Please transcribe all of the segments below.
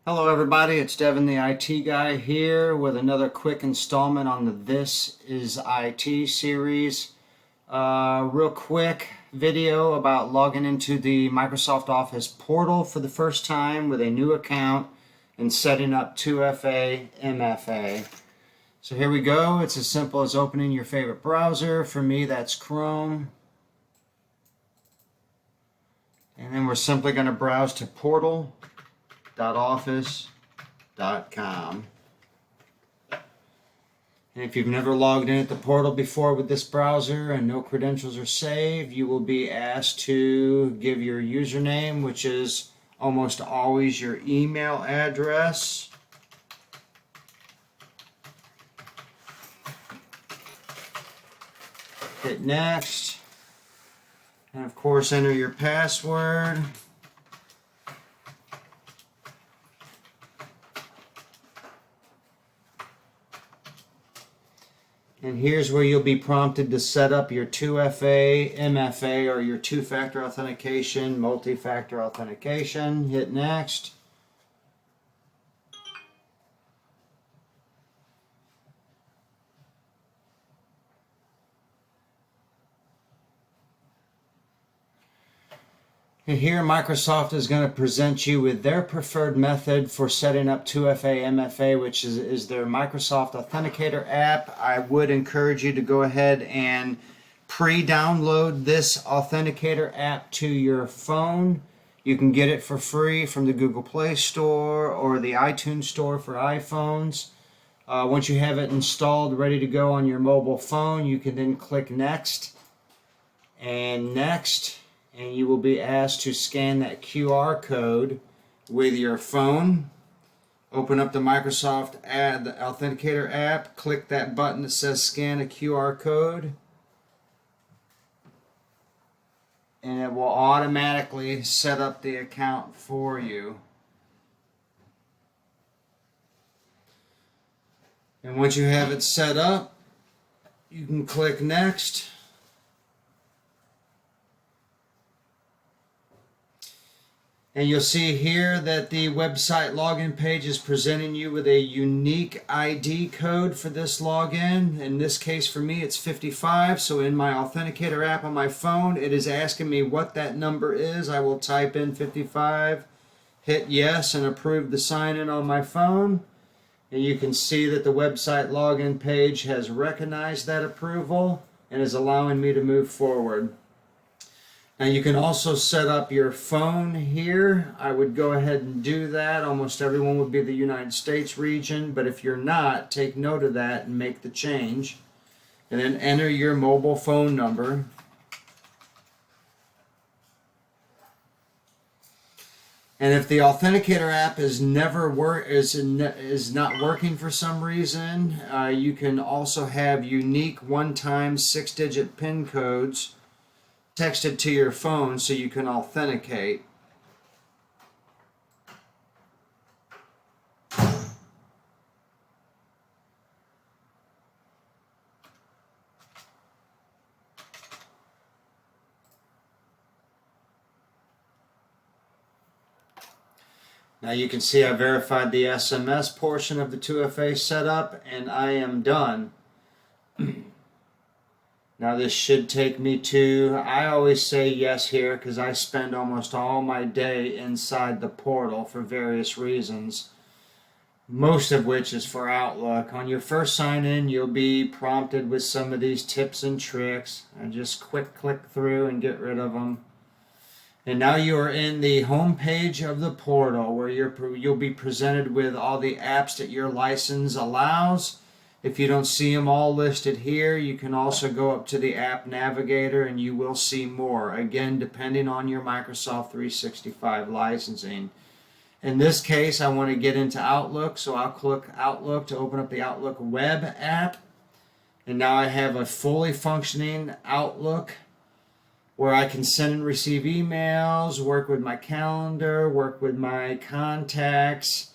Hello everybody, it's Devin the IT guy here with another quick installment on the This is IT series. Real quick video about logging into the Microsoft Office portal for the first time with a new account and setting up 2FA MFA. So here we go. It's as simple as opening your favorite browser. For me that's Chrome. And then we're simply going to browse to portal.office.com. And if you've never logged in at the portal before with this browser and no credentials are saved, you will be asked to give your username, which is almost always your email address. Hit next. And of course enter your password. And here's where you'll be prompted to set up your 2FA, MFA, or your two-factor authentication, multi-factor authentication. Hit next. And here Microsoft is going to present you with their preferred method for setting up 2FA MFA, which is their Microsoft Authenticator app. I would encourage you to go ahead and pre-download this Authenticator app to your phone. You can get it for free from the Google Play Store or the iTunes Store for iPhones. Once you have it installed, ready to go on your mobile phone, you can then click Next and Next. And you will be asked to scan that QR code with your phone. Open up the Microsoft the Authenticator app, click that button that says scan a QR code, and it will automatically set up the account for you. And once you have it set up, you can click Next. And you'll see here that the website login page is presenting you with a unique ID code for this login. In this case for me it's 55, so in my Authenticator app on my phone it is asking me what that number is. I will type in 55, hit yes, and approve the sign-in on my phone. And you can see that the website login page has recognized that approval and is allowing me to move forward. Now you can also set up your phone here. I would go ahead and do that. Almost everyone would be the United States region, but if you're not, take note of that and make the change. And then enter your mobile phone number. And if the Authenticator app is not working for some reason, you can also have unique one-time 6-digit PIN codes texted to your phone so you can authenticate. Now you can see I verified the SMS portion of the 2FA setup and I am done. Now this should take me to, I always say yes here because I spend almost all my day inside the portal for various reasons, most of which is for Outlook. On your first sign in you'll be prompted with some of these tips and tricks. I just quick click through and get rid of them. And now you are in the home page of the portal where you'll be presented with all the apps that your license allows. If you don't see them all listed here, you can also go up to the App Navigator and you will see more, again depending on your Microsoft 365 licensing. In this case I want to get into Outlook, so I'll click Outlook to open up the Outlook web app. And now I have a fully functioning Outlook where I can send and receive emails, work with my calendar, work with my contacts,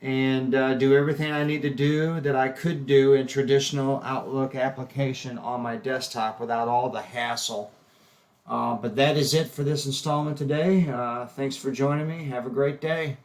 and do everything I need to do that I could do in traditional Outlook application on my desktop without all the hassle. But that is it for this installment today. Thanks for joining me. Have a great day.